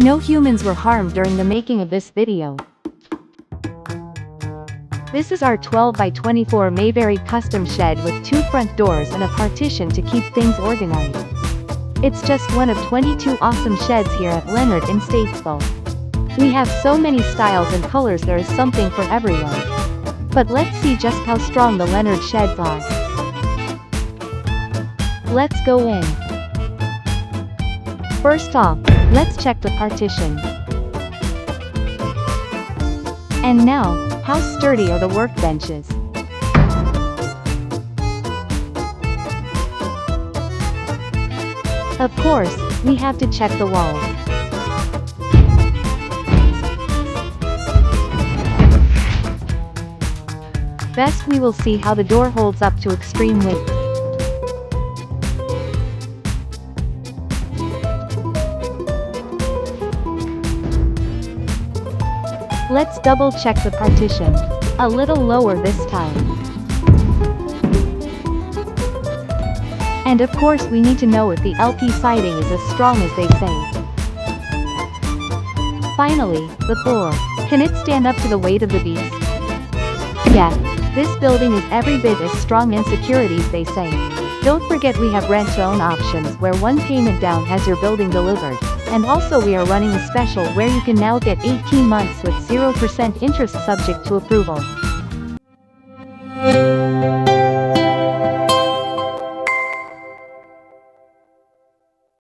No humans were harmed during the making of this video. This is our 12 by 24 Mayberry custom shed with 2 front doors and a partition to keep things organized. It's just one of 22 awesome sheds here at Leonard in Statesville. We have so many styles and colors, there is something for everyone. But let's see just how strong the Leonard sheds are. Let's go in. First off, let's check the partition. And now, how sturdy are the workbenches? Of course, we have to check the walls. Best we will see how the door holds up to extreme weight. Let's double check the partition. A little lower this time. And of course we need to know if the LP siding is as strong as they say. Finally, the floor. Can it stand up to the weight of the beast? Yeah, this building is every bit as strong and securities they say. Don't forget we have rent-to-own options where one payment down has your building delivered. And also we are running a special where you can now get 18 months with 0% interest subject to approval.